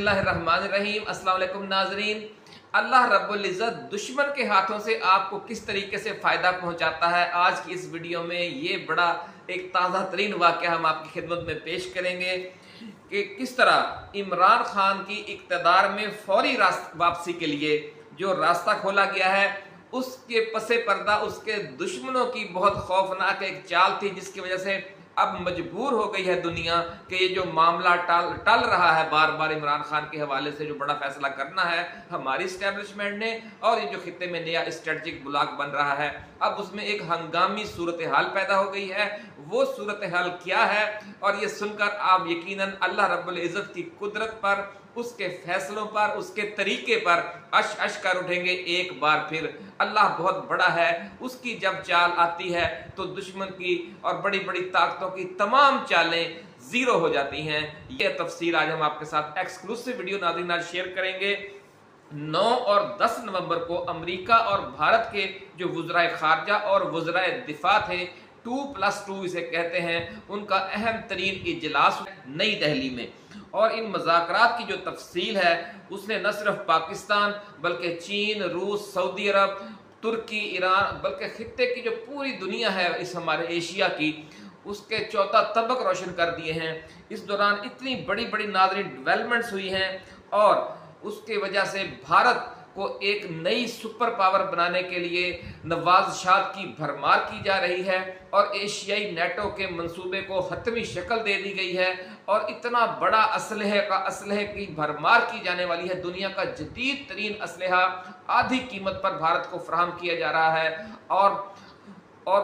बिस्मिल्लाहिर्रहमानिर्रहीम। अस्सलाम वालेकुम नाज़रीन। अल्लाह रब्बुल इज़्ज़त दुश्मन के हाथों से आपको किस तरीके से फ़ायदा पहुंचाता है, आज की इस वीडियो में ये बड़ा एक ताज़ा तरीन वाक़या हम आपकी खिदमत में पेश करेंगे कि किस तरह इमरान खान की इक़्तिदार में फ़ौरी वापसी के लिए जो रास्ता खोला गया है, उसके पसे पर्दा उसके दुश्मनों की बहुत खौफनाक एक चाल थी, जिसकी वजह से अब मजबूर हो गई है दुनिया कि ये जो मामला टल रहा है बार बार इमरान खान के हवाले से, जो बड़ा फैसला करना है हमारी इस्टेब्लिशमेंट ने, और ये जो खित्ते में नया स्ट्रेटजिक ब्लॉक बन रहा है, अब उसमें एक हंगामी सूरत हाल पैदा हो गई है। वो सूरत हाल क्या है, और ये सुनकर आप यकीनन अल्लाह रब्बुल इज़्ज़त की कुदरत पर, उसके फैसलों पर, उसके तरीके पर अश कर उठेंगे एक बार फिर। अल्लाह बहुत बड़ा है, उसकी जब चाल आती है तो दुश्मन की और बड़ी बड़ी ताकतों की तमाम चालें जीरो हो जाती हैं। यह तफसील आज हम आपके साथ एक्सक्लूसिव वीडियो नाज़रीन आज शेयर करेंगे। 9 और 10 नवंबर को अमेरिका और भारत के जो वज़राए खारजा और वज़राए दिफा थे, 2+2 इसे कहते हैं, उनका अहम तरीन इजलास नई दिल्ली में, और इन मज़ाकरात की जो तफसील है उसने न सिर्फ पाकिस्तान बल्कि चीन, रूस, सऊदी अरब, तुर्की, ईरान, बल्कि खित्ते की जो पूरी दुनिया है इस हमारे एशिया की, उसके चौथा तबक रोशन कर दिए हैं। इस दौरान इतनी बड़ी बड़ी नाज़रीन डेवलपमेंट्स हुई हैं, और उसके वजह से भारत को एक नई सुपर पावर बनाने के लिए नवाज़शात की भरमार की जा रही है, और एशियाई नेटो के मंसूबे को हतमी शक्ल दे दी गई है, और इतना बड़ा असलहे की भरमार की जाने वाली है। दुनिया का जदीद तरीन असलहा आधी कीमत पर भारत को फराहम किया जा रहा है, और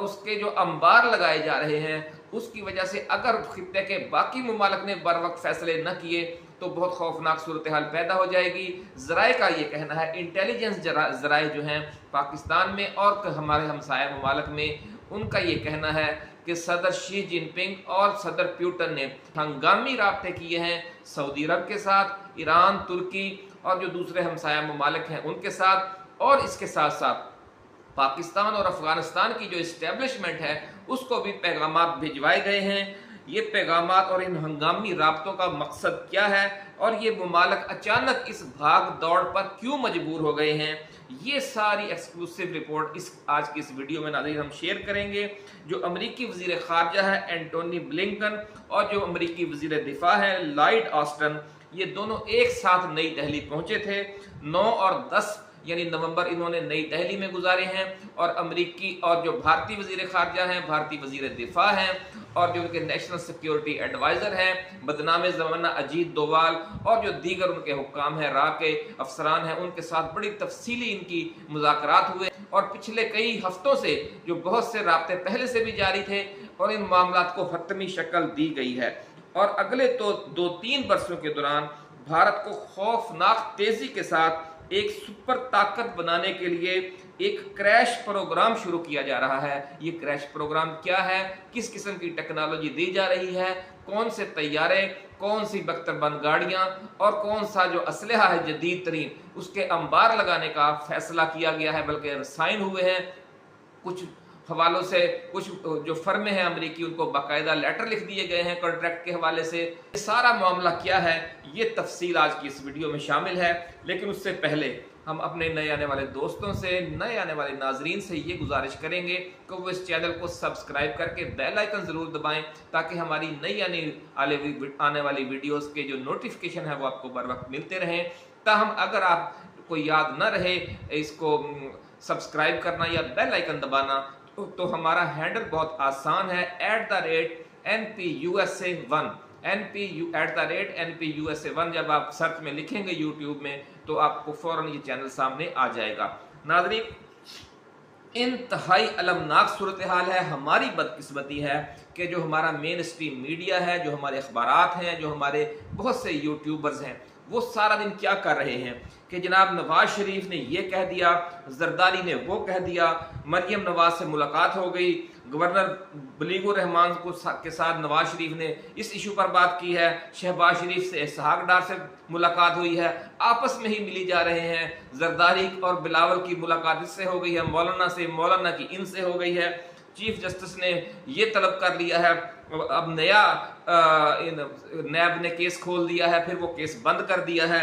उसके जो अंबार लगाए जा रहे हैं, उसकी वजह से अगर खित्ते के बाकी मुमालिक ने बर वक्त फैसले न किए तो बहुत खौफनाक सूरत हाल पैदा हो जाएगी। ज़राए का ये कहना है, इंटेलिजेंस ज़राए जो हैं पाकिस्तान में और हमारे हमसाया मुमालिक में, उनका ये कहना है कि सदर शी जिनपिंग और सदर पुतिन ने हंगामी राब्ते किए हैं सऊदी अरब के साथ, ईरान, तुर्की और जो दूसरे हमसाया मुमालिक हैं उनके साथ, और इसके साथ साथ पाकिस्तान और अफगानिस्तान की जो इस्टेब्लिशमेंट है उसको भी पैगामात भिजवाए गए हैं। ये पैगामात और इन हंगामी राब्तों का मकसद क्या है, और ये मुमालिक अचानक इस भाग दौड़ पर क्यों मजबूर हो गए हैं, ये सारी एक्सक्लूसिव रिपोर्ट आज की इस वीडियो में नाज़रीन हम शेयर करेंगे। जो अमरीकी वज़ीर ख़ारजा है एंटोनी ब्लिंकन, और जो अमरीकी वज़ीर दिफा है लॉयड ऑस्टिन, ये दोनों एक साथ नई दिल्ली पहुंचे थे। 9 और 10 यानी नवंबर इन्होंने नई दिल्ली में गुजारे हैं, और अमरीकी और जो भारतीय वज़ीर ख़ारजा हैं, भारतीय वज़ीर दिफा हैं, और जो उनके नेशनल सिक्योरिटी एडवाइज़र हैं बदनाम ज़माना अजीत डोवाल, और जो दीगर उनके हुक्काम हैं, रा के अफसरान हैं, उनके साथ बड़ी तफसीली इनकी मुज़ाकरात हुए, और पिछले कई हफ्तों से जो बहुत से राब्ते पहले से भी जारी थे, और इन मामलात को हतमी शक्ल दी गई है। और अगले तो 2-3 बरसों के दौरान भारत को खौफनाक तेज़ी के साथ एक सुपर ताकत बनाने के लिए एक क्रैश प्रोग्राम शुरू किया जा रहा है। ये क्रैश प्रोग्राम क्या है, किस किस्म की टेक्नोलॉजी दी जा रही है, कौन से तैयारे, कौन सी बख्तरबंद गाड़ियां, और कौन सा जो असलहा है जदीद तरीन, उसके अंबार लगाने का फैसला किया गया है, बल्कि साइन हुए हैं। कुछ हवालों से कुछ जो फर्में हैं अमरीकी, उनको बाकायदा लेटर लिख दिए गए हैं कॉन्ट्रैक्ट के हवाले से। ये सारा मामला क्या है, ये तफसील आज की इस वीडियो में शामिल है। लेकिन उससे पहले हम अपने नए आने वाले दोस्तों से, नए आने वाले नाजरीन से ये गुजारिश करेंगे कि वो इस चैनल को सब्सक्राइब करके बेल आइकन ज़रूर दबाएं, ताकि हमारी नई आने वाली वीडियोज़ के जो नोटिफिकेशन है वो आपको बर वक्त मिलते रहें। ताहम अगर आपको याद न रहे इसको सब्सक्राइब करना या बेल आइकन दबाना, तो हमारा हैंडल बहुत आसान है, @NPUSA1 @NPUSA1। जब आप सर्च में लिखेंगे यूट्यूब में तो आपको फौरन ये चैनल सामने आ जाएगा। नाज़रीन, इंतहाई अलमनाक सूरत हाल है। हमारी बदकिस्मती है कि जो हमारा मेन स्ट्रीम मीडिया है, जो हमारे अखबारात हैं, जो हमारे बहुत से यूट्यूबर्स हैं, वो सारा दिन क्या कर रहे हैं कि जनाब नवाज शरीफ ने ये कह दिया, जरदारी ने वो कह दिया, मरियम नवाज से मुलाकात हो गई, गवर्नर बलीगुर रहमान के साथ नवाज शरीफ ने इस इशू पर बात की है, शहबाज शरीफ से इसहाक डार से मुलाकात हुई है, आपस में ही मिली जा रहे हैं। जरदारी और बिलावल की मुलाकात इससे हो गई है, मौलाना से, मौलाना की इनसे हो गई है। चीफ जस्टिस ने ये तलब कर लिया है अब नया नैब ने केस खोल दिया है, फिर वो केस बंद कर दिया है।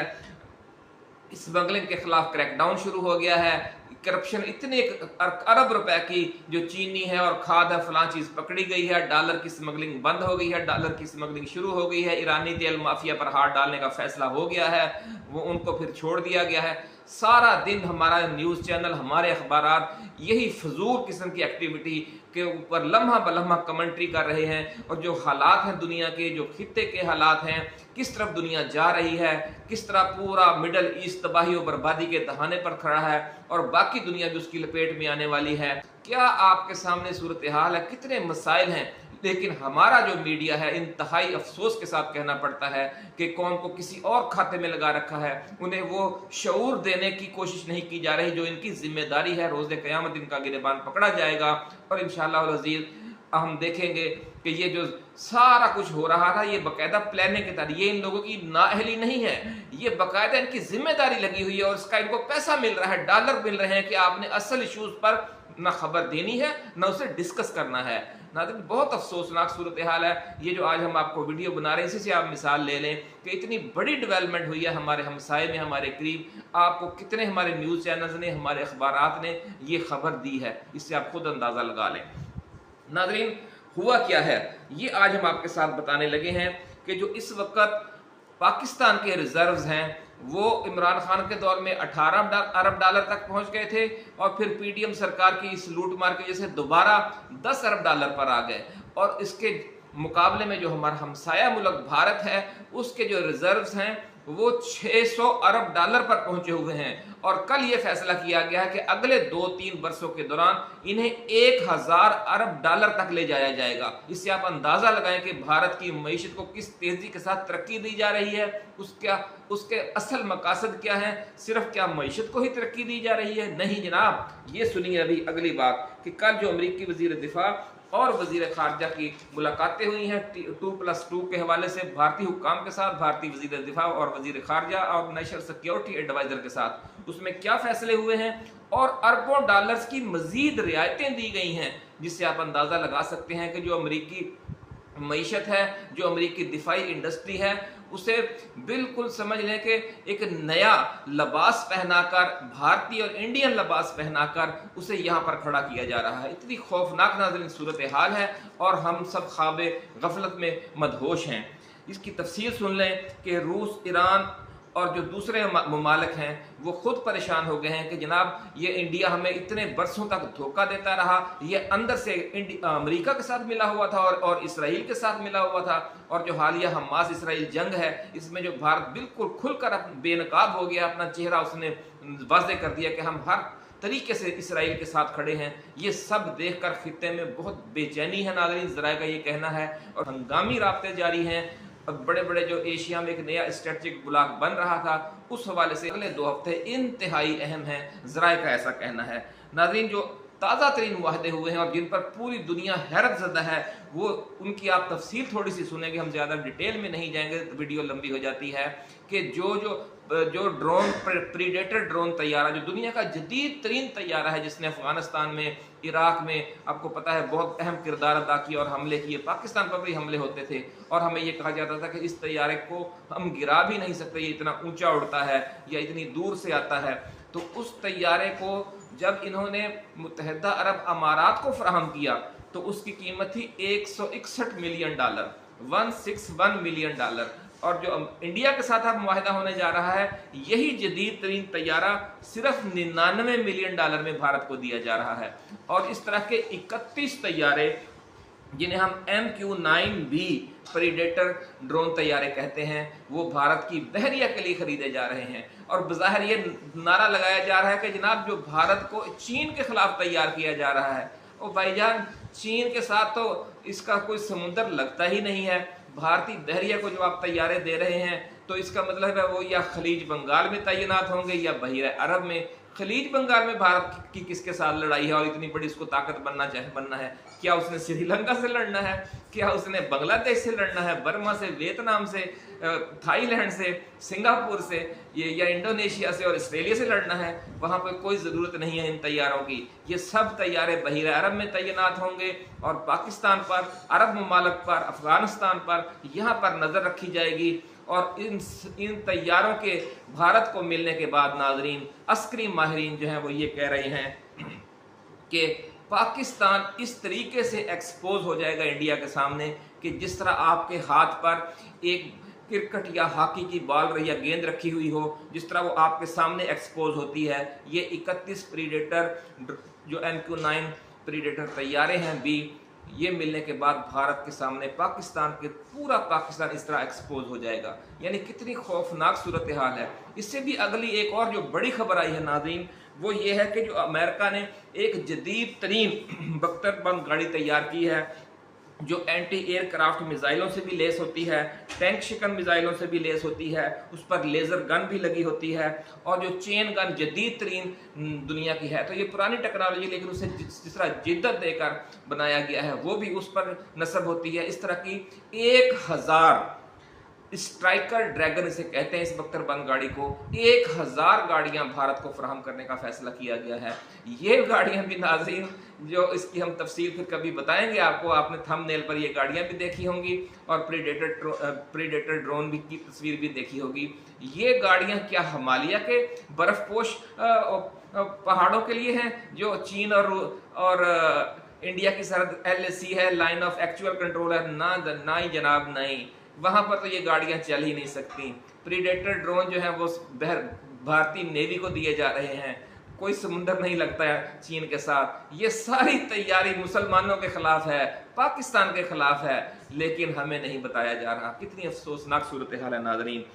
स्मगलिंग के खिलाफ क्रैकडाउन शुरू हो गया है। करप्शन इतने अरब रुपए की जो चीनी है और खाद है फलां चीज पकड़ी गई है। डॉलर की स्मगलिंग बंद हो गई है, डॉलर की स्मगलिंग शुरू हो गई है। ईरानी तेल माफिया पर हाथ डालने का फैसला हो गया है, वो उनको फिर छोड़ दिया गया है। सारा दिन हमारा न्यूज़ चैनल, हमारे अखबारात यही फजूल किस्म की एक्टिविटी के ऊपर लम्हा बलम्हा कमेंट्री कर रहे हैं। और जो हालात हैं दुनिया के, जो खित्ते के हालात हैं, किस तरफ दुनिया जा रही है, किस तरह पूरा मिडल ईस्ट तबाही और बर्बादी के दहाने पर खड़ा है और बाकी दुनिया भी उसकी लपेट में आने वाली है, क्या आपके सामने सूरत हाल है, कितने मसाइल हैं। लेकिन हमारा जो मीडिया है, इंतहाई अफसोस के साथ कहना पड़ता है कि कौम को किसी और खाते में लगा रखा है। उन्हें वो शऊर देने की कोशिश नहीं की जा रही जो इनकी जिम्मेदारी है। रोज़े क़यामत इनका गिरबान पकड़ा जाएगा और इंशाअल्लाह अज़ीज़ हम देखेंगे कि ये जो सारा कुछ हो रहा था, ये बाकायदा प्लानिंग के तहत, ये इन लोगों की नाअहली नहीं है, ये बाकायदा इनकी जिम्मेदारी लगी हुई है और इसका इनको पैसा मिल रहा है, डॉलर मिल रहे हैं कि आपने असल इशूज़ पर ना खबर देनी है ना उसे डिस्कस करना है। नाज़रीन, बहुत अफसोसनाक सूरत हाल है। ये जो आज हम आपको वीडियो बना रहे हैं, इसी से आप मिसाल ले लें कि इतनी बड़ी डेवलपमेंट हुई है हमारे हमसाए में, हमारे करीब। आपको कितने हमारे न्यूज़ चैनल्स ने, हमारे अखबारात ने ये खबर दी है, इससे आप खुद अंदाज़ा लगा लें। नाज़रीन, हुआ क्या है ये आज हम आपके साथ बताने लगे हैं कि जो इस वक्त पाकिस्तान के रिजर्व्स हैं वो इमरान खान के दौर में 18 अरब डॉलर तक पहुंच गए थे और फिर पीडीएम सरकार की इस लूट मार की वजह से दोबारा 10 अरब डॉलर पर आ गए। और इसके मुकाबले में जो हमारा हमसाया मुल्क भारत है, उसके जो रिजर्व्स हैं वो 600 अरब डॉलर पर पहुंचे हुए हैं। और कल ये फैसला किया गया है कि अगले 2-3 वर्षों के दौरान इन्हें 1000 अरब डॉलर तक ले जाया जाएगा। इससे आप अंदाजा लगाएं कि भारत की मईशत को किस तेजी के साथ तरक्की दी जा रही है, उसके असल मकासद क्या है। सिर्फ क्या मईशत को ही तरक्की दी जा रही है? नहीं जनाब। ये सुनिए अभी अगली बात कि कल जो अमरीकी वजीर दिफा और वजीर खारजा की मुलाकातें हुई हैं 2+2 के हवाले से भारतीय हुक्काम के साथ, भारतीय वजीर दिफा और वजीर खारजा और नेशनल सिक्योरिटी एडवाइजर के साथ। उसमें क्या फैसले हुए हैं और अरबों डॉलर्स की मजीद रियायतें दी गई हैं, जिससे आप अंदाज़ा लगा सकते हैं कि जो अमरीकी मईशत है, जो अमरीकी दिफाई इंडस्ट्री है, उसे बिल्कुल समझ लें कि एक नया लिबास पहनाकर, भारतीय और इंडियन लिबास पहनाकर उसे यहाँ पर खड़ा किया जा रहा है। इतनी खौफनाक नाज़रीन सूरत हाल है और हम सब ख्वाब गफलत में मदहोश हैं। इसकी तफसील सुन लें कि रूस, ईरान और जो दूसरे ममालिक हैं वो खुद परेशान हो गए हैं कि जनाब ये इंडिया हमें इतने बरसों तक धोखा देता रहा। ये अंदर से अमेरिका के साथ मिला हुआ था और इसराइल के साथ मिला हुआ था। और जो हालिया हमास इसराइल जंग है, इसमें जो भारत बिल्कुल खुलकर बेनकाब हो गया, अपना चेहरा उसने वाज़ेह कर दिया कि हम हर तरीके से इसराइल के साथ खड़े हैं। ये सब देखकर खित्ते में बहुत बेचैनी है नाज़रीन, ज़रा का ये कहना है। और हंगामी राब्ते जारी हैं। अब बड़े बड़े जो एशिया में एक नया स्ट्रेटजिक ब्लॉक बन रहा था, उस हवाले से अगले 2 हफ्ते इंतहाई अहम है, ज़रा का ऐसा कहना है। नाज़रीन, जो ताज़ा तरीन मुआहदे हुए हैं और जिन पर पूरी दुनिया हैरत ज़दा है, वो उनकी आप तफसील थोड़ी सी सुनेंगे, हम ज़्यादा डिटेल में नहीं जाएंगे, वीडियो लंबी हो जाती है। कि जो ड्रोन प्रीडेटर ड्रोन तैयारा, जो दुनिया का जदीद तरीन तैयारा है, जिसने अफगानिस्तान में, इराक में आपको पता है बहुत अहम किरदार अदा किया और हमले किए, पाकिस्तान पर भी हमले होते थे और हमें ये कहा जाता था कि इस तैयारे को हम गिरा भी नहीं सकते, ये इतना ऊंचा उड़ता है या इतनी दूर से आता है। तो उस तैयारे को जब इन्होंने मुत्तहिदा अरब अमारात को फराहम किया तो उसकी कीमत थी $161 मिलियन, 161 मिलियन डॉलर। और जो इंडिया के साथ अब मुआहिदा होने जा रहा है, यही जदीद तरीन तैयारा सिर्फ 99 मिलियन डॉलर में भारत को दिया जा रहा है। और इस तरह के 31 तैयारे, जिन्हें हम MQ-9B प्रीडेटर ड्रोन तैयारे कहते हैं, वो भारत की बहरिया के लिए खरीदे जा रहे हैं। और बज़ाहिर ये नारा लगाया जा रहा है कि जनाब जो भारत को चीन के खिलाफ तैयार किया जा रहा है, वो भाईजान चीन के साथ तो इसका कोई समुंदर लगता ही नहीं है। भारतीय बहरिया को जो आप तैयारे दे रहे हैं, तो इसका मतलब है वो या खलीज बंगाल में तैनात होंगे या बहिर अरब में। खलीज बंगाल में भारत की किसके साथ लड़ाई है और इतनी बड़ी उसको ताकत बनना है? क्या उसने श्रीलंका से लड़ना है? क्या उसने बांग्लादेश से लड़ना है, बर्मा से, वियतनाम से, थाईलैंड से, सिंगापुर से, या इंडोनेशिया से और ऑस्ट्रेलिया से लड़ना है? वहाँ पे कोई ज़रूरत नहीं है इन तैयारों की। ये सब तैयारे बहिर अरब में तैनात होंगे और पाकिस्तान पर, अरब ममालिक पर, अफगानिस्तान पर, यहाँ पर नज़र रखी जाएगी। और इन तैयारों के भारत को मिलने के बाद नाजरीन, अस्करी माहिरीन जो हैं वो ये कह रहे हैं कि पाकिस्तान इस तरीके से एक्सपोज हो जाएगा इंडिया के सामने कि जिस तरह आपके हाथ पर एक क्रिकेट या हॉकी की बॉल या गेंद रखी हुई हो, जिस तरह वो आपके सामने एक्सपोज होती है। ये 31 प्रीडेटर जो MQ-9 प्रीडेटर तैयारे हैं भी, ये मिलने के बाद भारत के सामने पूरा पाकिस्तान इस तरह एक्सपोज हो जाएगा। यानी कितनी खौफनाक सूरत हाल है। इससे भी अगली एक और जो बड़ी खबर आई है नाज़रीन, वो ये है कि जो अमेरिका ने एक जदीद तरीन बख्तर बंद गाड़ी तैयार की है, जो एंटी एयरक्राफ्ट मिसाइलों से भी लेस होती है, टैंक शिकन मिसाइलों से भी लेस होती है, उस पर लेज़र गन भी लगी होती है, और जो चेन गन जदीद तरीन दुनिया की है। तो ये पुरानी टेक्नोलॉजी, लेकिन उसे जिस तरह जिद्दत देकर बनाया गया है वो भी उस पर नस्ब होती है। इस तरह की 1000 स्ट्राइकर ड्रैगन इसे कहते हैं, इस बख्तर बंद गाड़ी को 1000 गाड़ियां भारत को फराहम करने का फैसला किया गया है। ये गाड़ियां भी नाज़रीन, जो इसकी हम तफसील फिर कभी बताएंगे आपको, आपने थंबनेल पर ये गाड़ियां भी देखी होंगी और प्रीडेटर ड्रोन भी की तस्वीर भी देखी होगी। ये गाड़ियां क्या हिमालय के बर्फपोश पहाड़ों के लिए हैं, जो चीन और इंडिया की सरहद LAC है, लाइन ऑफ एक्चुअल कंट्रोल है? ना ही जनाब, नहीं। वहां पर तो ये गाड़ियां चल ही नहीं सकती। प्रीडेटर ड्रोन जो है वो भारतीय नेवी को दिए जा रहे हैं, कोई समुंदर नहीं लगता है चीन के साथ। ये सारी तैयारी मुसलमानों के खिलाफ है, पाकिस्तान के खिलाफ है, लेकिन हमें नहीं बताया जा रहा। कितनी अफसोसनाक सूरत हाल है नाजरीन।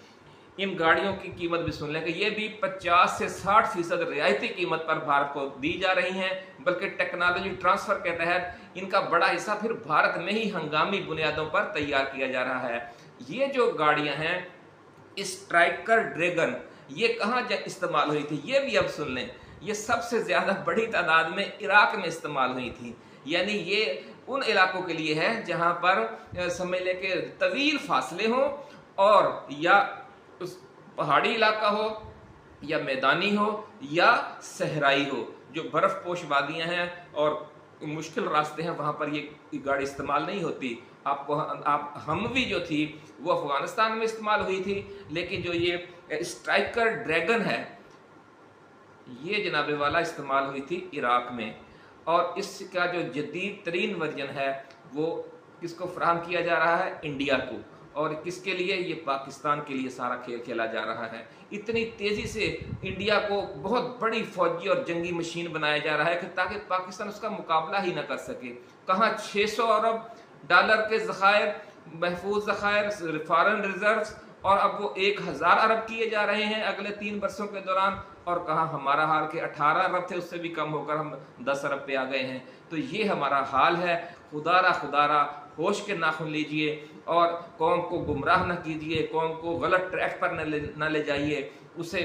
इन गाड़ियों की कीमत भी सुन लें कि ये भी 50 से 60% रियायती कीमत पर भारत को दी जा रही हैं, बल्कि टेक्नोलॉजी ट्रांसफर के तहत इनका बड़ा हिस्सा फिर भारत में ही हंगामी बुनियादों पर तैयार किया जा रहा है। ये जो गाड़ियां हैं स्ट्राइकर ड्रैगन, ये कहाँ इस्तेमाल हुई थी ये भी अब सुन लें। ये सबसे ज्यादा बड़ी तादाद में इराक में इस्तेमाल हुई थी। यानी ये उन इलाकों के लिए है जहां पर समझ लें कि तवील फासले हों, और या उस पहाड़ी इलाका हो, या मैदानी हो, या सहराई हो, जो बर्फपोश वादियां हैं और मुश्किल रास्ते हैं, वहां पर ये गाड़ी इस्तेमाल नहीं होती। हमवी जो थी वो अफगानिस्तान में इस्तेमाल हुई थी, लेकिन जो ये स्ट्राइकर ड्रैगन है ये जनाबे वाला इस्तेमाल हुई थी इराक में। और इसका जो जदीद तरीन वर्जन है वो किसको फराहम किया जा रहा है? इंडिया को। और किसके लिए? ये पाकिस्तान के लिए सारा खेल खेला जा रहा है। इतनी तेज़ी से इंडिया को बहुत बड़ी फौजी और जंगी मशीन बनाया जा रहा है कि ताकि पाकिस्तान उसका मुकाबला ही ना कर सके। कहाँ 600 अरब डॉलर के ज़खायर, महफूज ज़खायर, फॉरेन रिजर्व्स, और अब वो 1000 अरब किए जा रहे हैं अगले 3 वर्षों के दौरान। और कहाँ हमारा हाल के 18 अरब थे, उससे भी कम होकर हम 10 अरब पे आ गए हैं। तो ये हमारा हाल है। खुदारा होश के नाखुन लीजिए और कौम को गुमराह न कीजिए, कौम को गलत ट्रैक पर न ले जाइए। उसे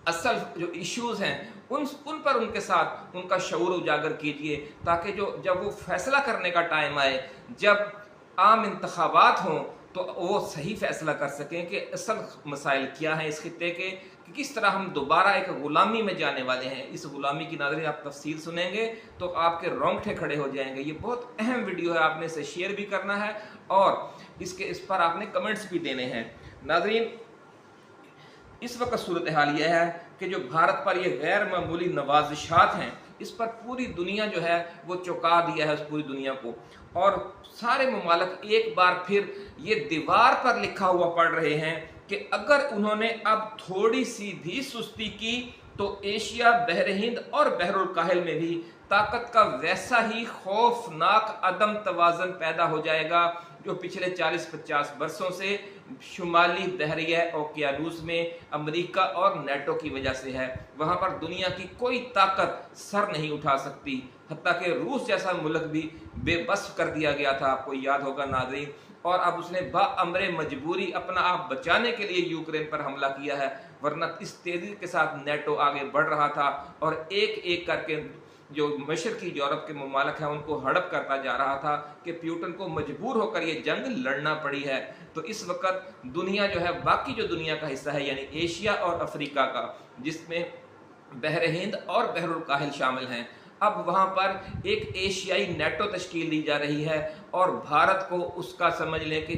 असल जो इश्यूज़ हैं उन पर उनके साथ उनका शऊर उजागर कीजिए, ताकि जब वो फैसला करने का टाइम आए, जब आम इंतखाबात हों, तो वो सही फैसला कर सकें कि असल मसाइल क्या हैं इस खित्ते के, कि किस तरह हम दोबारा एक गुलामी में जाने वाले हैं। इस गुलामी की नाज़रीन आप तफसील सुनेंगे तो आपके रोंगटे खड़े हो जाएंगे। ये बहुत अहम वीडियो है, आपने इसे शेयर भी करना है और इस पर आपने कमेंट्स भी देने हैं। नाज़रीन, इस वक्त सूरत हाल यह है कि जो भारत पर ये गैर मामूली नवाजिशात हैं, इस पर पूरी दुनिया जो है वो चौंका दिया है, उस पूरी दुनिया को। और सारे ममालिक एक बार फिर ये दीवार पर लिखा हुआ पढ़ रहे हैं कि अगर उन्होंने अब थोड़ी सी भी सुस्ती की तो एशिया, बहर हिंद और बहरुल काहिल में भी ताकत का वैसा ही खौफनाक अदम तवाज़न पैदा हो जाएगा जो पिछले 40-50 वर्षों से शुमाली बहरिया ओकियानूस में अमेरिका और नेटो की वजह से है। वहाँ पर दुनिया की कोई ताकत सर नहीं उठा सकती, हत्ता कि रूस जैसा मुल्क भी बेबस कर दिया गया था। आपको याद होगा नाज़रीन, और अब उसने बाअमरे मजबूरी अपना आप बचाने के लिए यूक्रेन पर हमला किया है, वरना इस तेजी के साथ नेटो आगे बढ़ रहा था और एक एक करके जो मशरकी यूरोप के ममालिक हैं उनको हड़प करता जा रहा था कि प्यूटन को मजबूर होकर ये जंग लड़ना पड़ी है। तो इस वक्त दुनिया जो है, बाकी जो दुनिया का हिस्सा है यानी एशिया और अफ्रीका का, जिसमें बहर हिंद और बहरुल काहिल शामिल हैं, अब वहाँ पर एक एशियाई नेटो तश्कील दी जा रही है और भारत को उसका समझ लें कि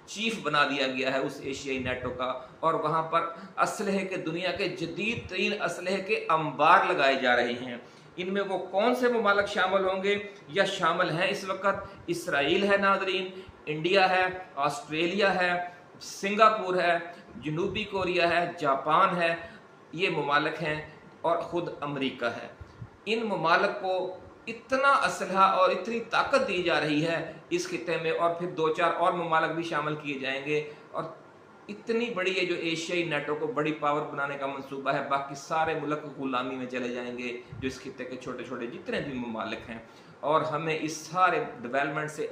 चीफ बना दिया गया है उस एशियाई नेटो का। और वहाँ पर असलहे के, दुनिया के जदीद तरीन असलहे के अंबार लगाए जा रहे हैं। इनमें वो कौन से ममालिक शामिल होंगे या शामिल हैं इस वक्त? इसराइल है नाज़रीन, इंडिया है, ऑस्ट्रेलिया है, सिंगापुर है, जनूबी कोरिया है, जापान है, ये ममालिक हैं और ख़ुद अमेरिका है। इन ममालिक को इतना असलहा और इतनी ताकत दी जा रही है इस खिते में, और फिर 2-4 और ममालिक भी शामिल किए जाएंगे और इतनी बड़ी है जो एशियाई नेटो को बड़ी पावर बनाने का मंसूबा है। बाकी सारे मुल्क गुलामी में चले जाएंगे जो इस खिते के छोटे छोटे जितने भी ममालिक हैं, और हमें इस सारे डेवलपमेंट से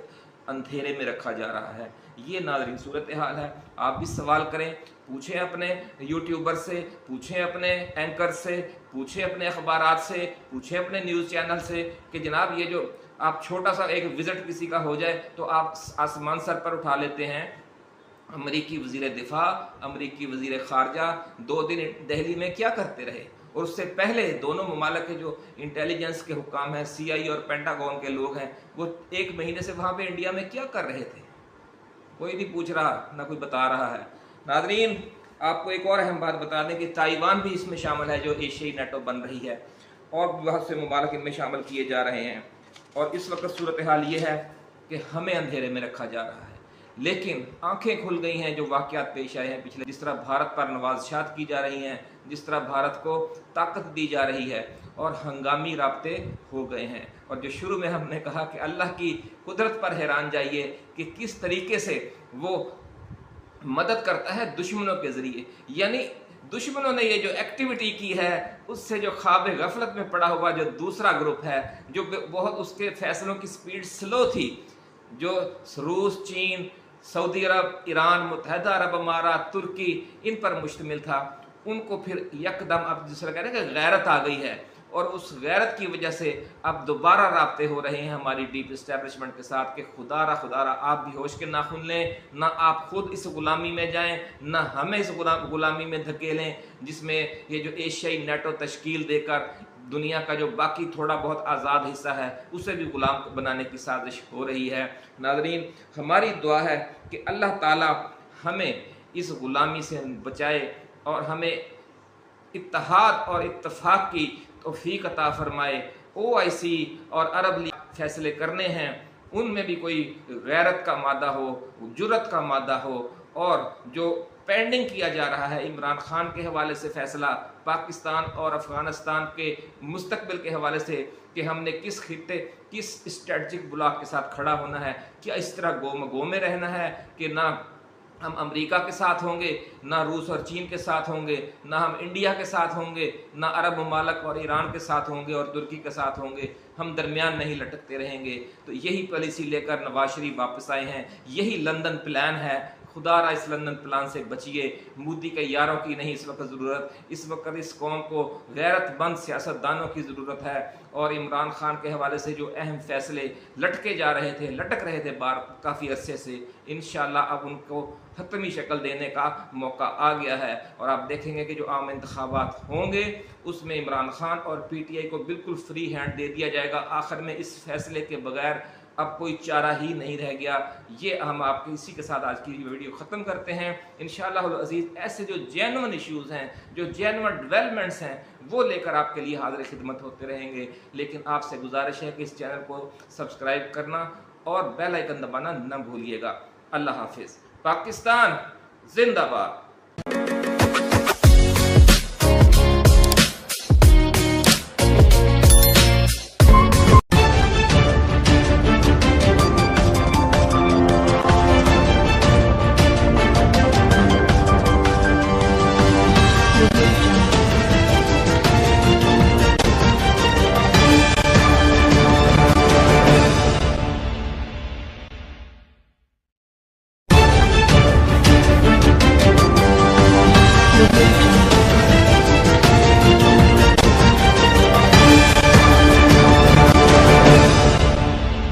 अंधेरे में रखा जा रहा है। ये नाज़रीन सूरत हाल है। आप भी सवाल करें, पूछें अपने यूट्यूबर से, पूछें अपने एंकर से, पूछें अपने अखबारात से, पूछें अपने न्यूज़ चैनल से कि जनाब ये जो आप छोटा सा एक विज़िट किसी का हो जाए तो आप आसमान सर पर उठा लेते हैं। अमरीकी वज़ीर दिफा, अमरीकी वज़ीर ख़ारजा 2 दिन दिल्ली में क्या करते रहे, और उससे पहले दोनों ममालिक के जो इंटेलिजेंस के हुक्काम हैं, CIA और पेंटागन के लोग हैं, वो 1 महीने से वहाँ पे इंडिया में क्या कर रहे थे? कोई नहीं पूछ रहा, ना कोई बता रहा है। नाज़रीन, आपको एक और अहम बात बता दें कि ताइवान भी इसमें शामिल है जो एशियाई नेटो बन रही है, और बहुत से ममालिक इनमें शामिल किए जा रहे हैं। और इस वक्त सूरत हाल ये है कि हमें अंधेरे में रखा जा रहा है, लेकिन आंखें खुल गई हैं जो वाक़यात पेश आए हैं पिछले, जिस तरह भारत पर नवाज़शात की जा रही हैं, जिस तरह भारत को ताकत दी जा रही है, और हंगामी राब्ते हो गए हैं। और जो शुरू में हमने कहा कि अल्लाह की कुदरत पर हैरान जाइए कि किस तरीके से वो मदद करता है दुश्मनों के ज़रिए। यानी दुश्मनों ने ये जो एक्टिविटी की है उससे जो ख्वाब गफलत में पड़ा हुआ जो दूसरा ग्रुप है, जो बहुत उसके फैसलों की स्पीड स्लो थी, जो रूस, चीन, सऊदी अरब, ईरान, मुत्तहदा अरब अमारात, तुर्की, इन पर मुश्तमिल था, उनको फिर यकदम अब दूसरा कह रहे हैं कि गैरत आ गई है, और उस गैरत की वजह से अब दोबारा राब्ते हो रहे हैं हमारी डीप इस्टेब्लिशमेंट के साथ कि खुदारा खुदारा आप भी होश के नाखुन लें, ना आप खुद इस गुलामी में जाएं, ना हमें इस गुलामी में धकेलें, जिसमें ये जो एशियाई नेटो तश्कील देकर दुनिया का जो बाकी थोड़ा बहुत आज़ाद हिस्सा है उसे भी गुलाम बनाने की साजिश हो रही है। नाज़रीन, हमारी दुआ है कि अल्लाह ताला हमें इस गुलामी से बचाए और हमें इत्तेहाद और इत्तफाक की तौफीक अता फरमाए। OIC और अरब लीग फैसले करने हैं, उनमें भी कोई गैरत का मादा हो, जुर्रत का मादा हो, और जो पेंडिंग किया जा रहा है इमरान खान के हवाले से फैसला, पाकिस्तान और अफ़गानिस्तान के मुस्तकबिल के हवाले से कि हमने किस खित्ते, किस स्ट्रेटजिक ब्लॉक के साथ खड़ा होना है, क्या इस तरह गो में रहना है कि ना हम अमेरिका के साथ होंगे, ना रूस और चीन के साथ होंगे, ना हम इंडिया के साथ होंगे, ना अरब ममालिक और ईरान के साथ होंगे और तुर्की के साथ होंगे, हम दरमियान नहीं लटकते रहेंगे। तो यही पॉलिसी लेकर नवाज शरीफ वापस आए हैं, यही लंदन प्लान है। खुदारा इस लंदन प्लान से बचिए, मोदी के यारों की नहीं इस वक्त ज़रूरत, इस वक्त इस कौम को गैरतमंद सियासतदानों की ज़रूरत है। और इमरान खान के हवाले से जो अहम फैसले लटके जा रहे थे, लटक रहे थे बार काफ़ी अरसे से, इंशाअल्लाह अब उनको हतमी शक्ल देने का मौका आ गया है। और आप देखेंगे कि जो आम इंतखाबात होंगे उसमें इमरान खान और PTI को बिल्कुल फ्री हैंड दे दिया जाएगा। आखिर में इस फैसले के बगैर अब कोई चारा ही नहीं रह गया। ये हम आपकी इसी के साथ आज की वीडियो ख़त्म करते हैं। इंशाअल्लाह अज़ीज़ ऐसे जो जेन्युइन इश्यूज़ हैं, जो जेन्युइन डेवलपमेंट्स हैं, वो लेकर आपके लिए हाज़िर खिदमत होते रहेंगे। लेकिन आपसे गुजारिश है कि इस चैनल को सब्सक्राइब करना और बेल आइकन दबाना न भूलिएगा। अल्लाह हाफिज़। पाकिस्तान जिंदाबाद।